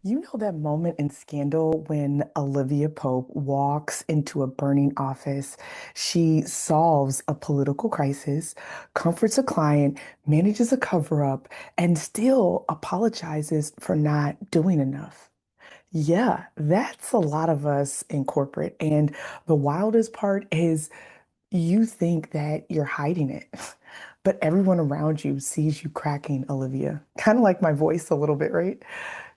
You know that moment in Scandal when Olivia Pope walks into a burning office? She solves a political crisis, comforts a client, manages a cover up, and still apologizes for not doing enough. Yeah, that's a lot of us in corporate. And the wildest part is you think that you're hiding it, but everyone around you sees you cracking, Olivia. Kind of like my voice a little bit, right?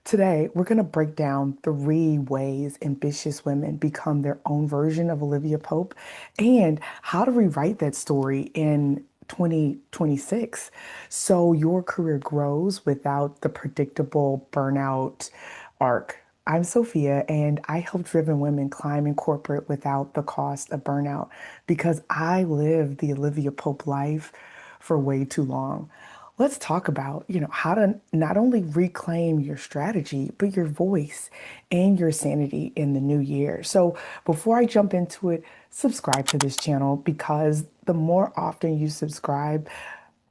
Today, we're going to break down 3 ways ambitious women become their own version of Olivia Pope and how to rewrite that story in 2026 so your career grows without the predictable burnout arc. I'm Sophia, and I help driven women climb in corporate without the cost of burnout because I lived the Olivia Pope life for way too long. Let's talk about, how to not only reclaim your strategy, but your voice and your sanity in the new year. So before I jump into it, subscribe to this channel because the more often you subscribe,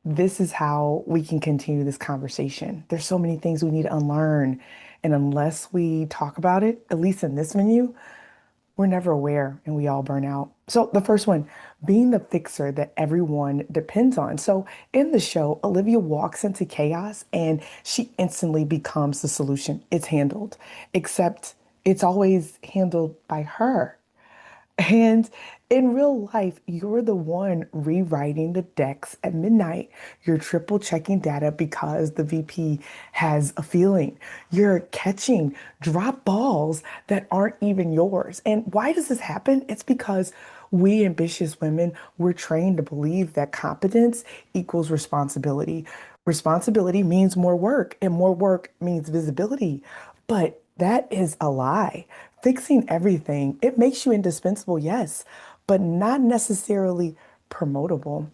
this is how we can continue this conversation. There's so many things we need to unlearn. And unless we talk about it, at least in this menu, we're never aware and we all burn out. So, the first one, being the fixer that everyone depends on. So, in the show, Olivia walks into chaos and she instantly becomes the solution. It's handled, except it's always handled by her. And in real life, you're the one rewriting the decks at midnight. You're triple checking data because the VP has a feeling. You're catching drop balls that aren't even yours. And why does this happen? It's because we ambitious women, we're trained to believe that competence equals responsibility. Responsibility means more work, and more work means visibility. But that is a lie. Fixing everything, it makes you indispensable, yes, but not necessarily promotable.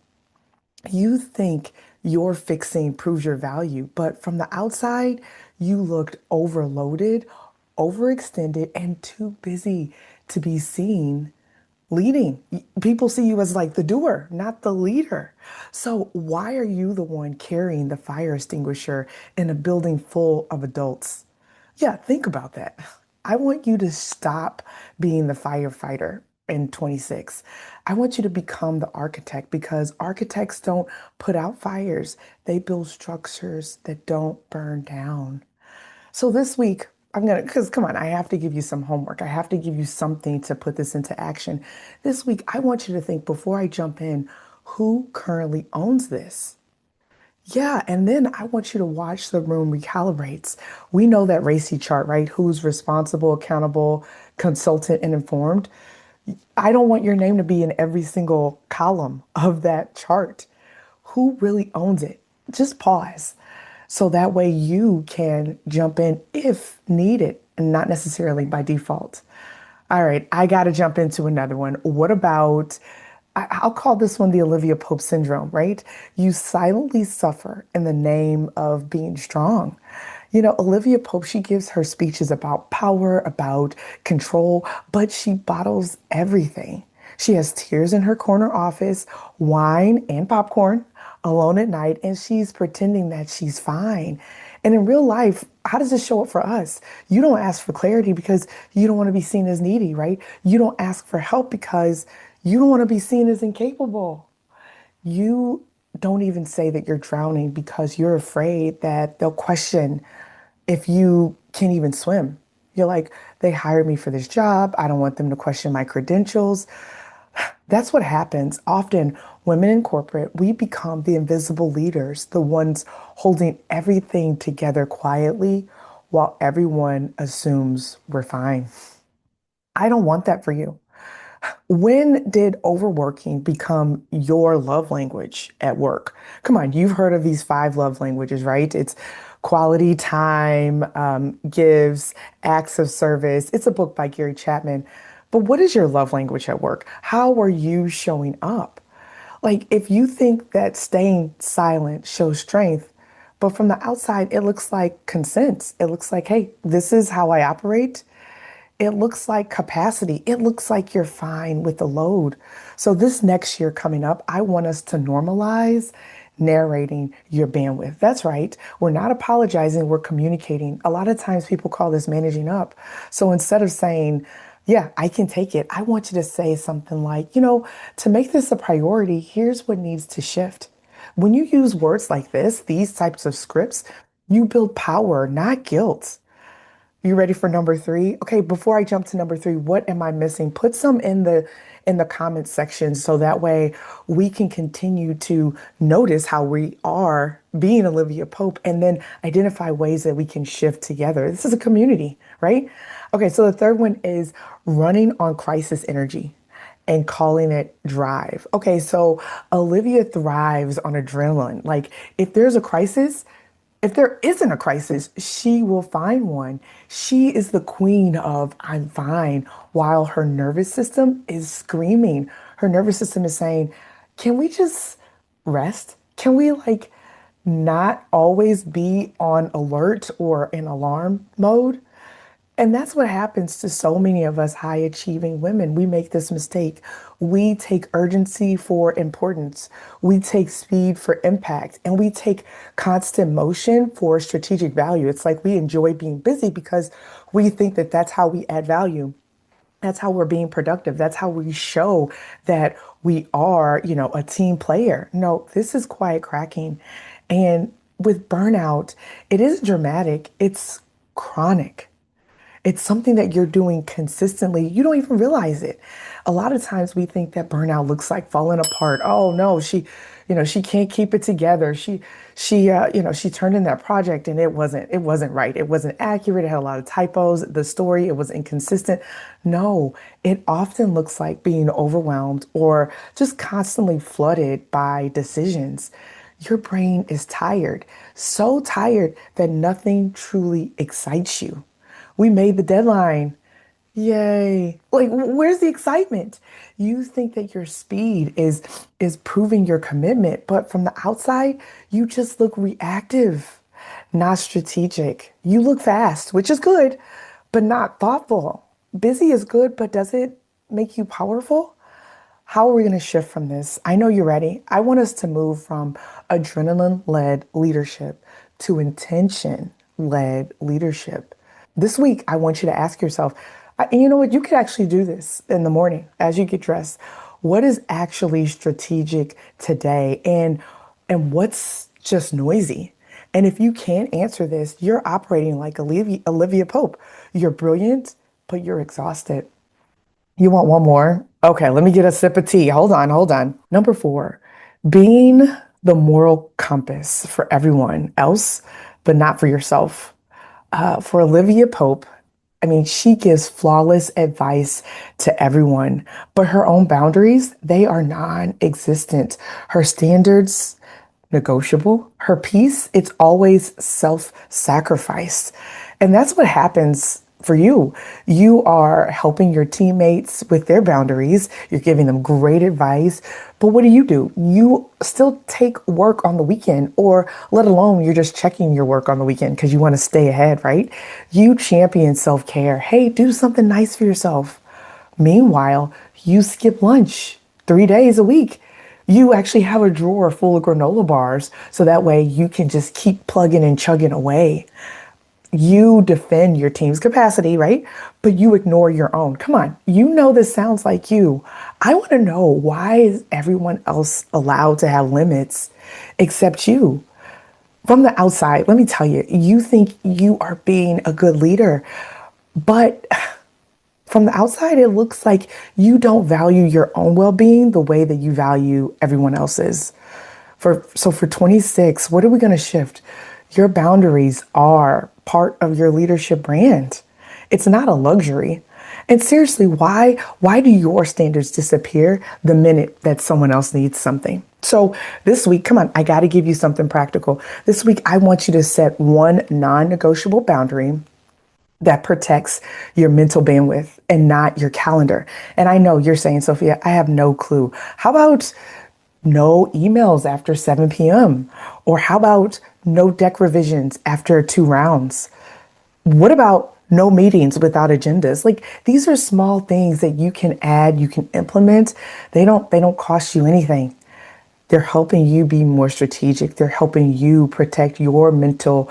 You think your fixing proves your value, but from the outside, you looked overloaded, overextended, and too busy to be seen leading. People see you as like the doer, not the leader. So why are you the one carrying the fire extinguisher in a building full of adults? Yeah, think about that. I want you to stop being the firefighter in 26. I want you to become the architect because architects don't put out fires. They build structures that don't burn down. So this week, because come on, I have to give you some homework. I have to give you something to put this into action. This week, I want you to think before I jump in, who currently owns this? Yeah, and then I want you to watch the room recalibrates. We know that RACI chart, right? Who's responsible, accountable, consultant, and informed. I don't want your name to be in every single column of that chart. Who really owns it? Just pause. So that way you can jump in if needed and not necessarily by default. All right, I got to jump into another one. What about, I'll call this one the Olivia Pope syndrome, right? You silently suffer in the name of being strong. Olivia Pope, she gives her speeches about power, about control, but she bottles everything. She has tears in her corner office, wine and popcorn, alone at night, and she's pretending that she's fine. And in real life, how does this show up for us? You don't ask for clarity because you don't want to be seen as needy, right? You don't ask for help because you don't want to be seen as incapable. You don't even say that you're drowning because you're afraid that they'll question if you can't even swim. You're like, they hired me for this job. I don't want them to question my credentials. That's what happens. Often, women in corporate, we become the invisible leaders, the ones holding everything together quietly while everyone assumes we're fine. I don't want that for you. When did overworking become your love language at work? Come on, you've heard of these 5 love languages, right? It's quality time, gives, acts of service. It's a book by Gary Chapman. But what is your love language at work? How are you showing up? Like, if you think that staying silent shows strength, but from the outside, it looks like consent. It looks like, hey, this is how I operate. It looks like capacity. It looks like you're fine with the load. So this next year coming up, I want us to normalize narrating your bandwidth. That's right. We're not apologizing, we're communicating. A lot of times people call this managing up. So instead of saying, yeah, I can take it, I want you to say something like, to make this a priority, here's what needs to shift. When you use words like this, these types of scripts, you build power, not guilt. You ready for number three? Okay, before I jump to number three, what am I missing? Put some in the comments section so that way we can continue to notice how we are being Olivia Pope and then identify ways that we can shift together. This is a community, right? Okay, so the third one is running on crisis energy and calling it drive. Okay, so Olivia thrives on adrenaline. Like if there's a crisis, if there isn't a crisis, she will find one. She is the queen of I'm fine while her nervous system is screaming. Her nervous system is saying, can we just rest? Can we not always be on alert or in alarm mode? And that's what happens to so many of us high achieving women. We make this mistake. We take urgency for importance. We take speed for impact. And we take constant motion for strategic value. It's like we enjoy being busy because we think that that's how we add value. That's how we're being productive. That's how we show that we are, a team player. No, this is quiet cracking. And with burnout, it is dramatic. It's chronic. It's something that you're doing consistently. You don't even realize it. A lot of times we think that burnout looks like falling apart. Oh no, she can't keep it together. She turned in that project and it wasn't right. It wasn't accurate. It had a lot of typos. The story, it was inconsistent. No, it often looks like being overwhelmed or just constantly flooded by decisions. Your brain is tired, so tired that nothing truly excites you. We made the deadline. Yay. Like, where's the excitement? You think that your speed is proving your commitment, but from the outside, you just look reactive, not strategic. You look fast, which is good, but not thoughtful. Busy is good, but does it make you powerful? How are we going to shift from this? I know you're ready. I want us to move from adrenaline-led leadership to intention-led leadership. This week, I want you to ask yourself, and you know what? You could actually do this in the morning as you get dressed. What is actually strategic today, and what's just noisy? And if you can't answer this, you're operating like Olivia Pope. You're brilliant, but you're exhausted. You want one more? Okay, let me get a sip of tea. Hold on, hold on. Number four, being the moral compass for everyone else, but not for yourself. For Olivia Pope, I mean, she gives flawless advice to everyone, but her own boundaries, they are non-existent. Her standards, negotiable. Her peace, it's always self-sacrifice. And that's what happens for you. You are helping your teammates with their boundaries. You're giving them great advice. But what do? You still take work on the weekend, or let alone you're just checking your work on the weekend because you want to stay ahead, right? You champion self-care. Hey, do something nice for yourself. Meanwhile, you skip lunch 3 days a week. You actually have a drawer full of granola bars so that way you can just keep plugging and chugging away. You defend your team's capacity, right? But you ignore your own. Come on, you know this sounds like you. I want to know, why is everyone else allowed to have limits except you? From the outside, let me tell you, you think you are being a good leader, but from the outside, it looks like you don't value your own well-being the way that you value everyone else's. For 26, what are we going to shift? Your boundaries are part of your leadership brand. It's not a luxury. And seriously, why do your standards disappear the minute that someone else needs something? So this week, come on, I got to give you something practical. This week, I want you to set one non-negotiable boundary that protects your mental bandwidth and not your calendar. And I know you're saying, Sophia, I have no clue. How about no emails after 7 p.m.? Or how about no deck revisions after 2 rounds? What about no meetings without agendas? Like, these are small things that you can add, you can implement. They don't cost you anything. They're helping you be more strategic. They're helping you protect your mental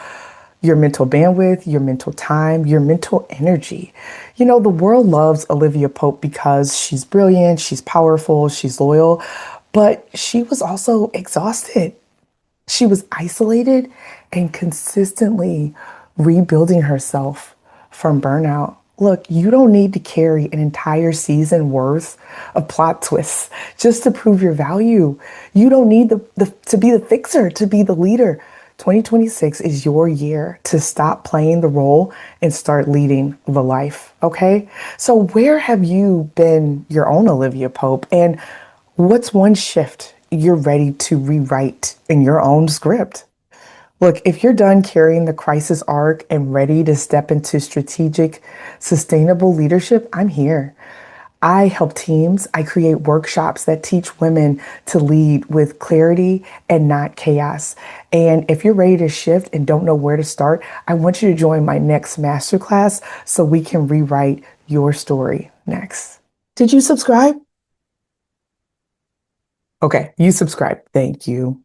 bandwidth, your mental time, your mental energy. You know, the world loves Olivia Pope because she's brilliant, she's powerful, she's loyal, but she was also exhausted. She was isolated and consistently rebuilding herself from burnout. Look, you don't need to carry an entire season worth of plot twists just to prove your value. You don't need to be the fixer, to be the leader. 2026 is your year to stop playing the role and start leading the life, okay? So, where have you been your own Olivia Pope? And what's one shift you're ready to rewrite in your own script? Look, if you're done carrying the crisis arc and ready to step into strategic, sustainable leadership, I'm here. I help teams. I create workshops that teach women to lead with clarity and not chaos. And if you're ready to shift and don't know where to start, I want you to join my next masterclass so we can rewrite your story next. Did you subscribe? Okay, you subscribe. Thank you.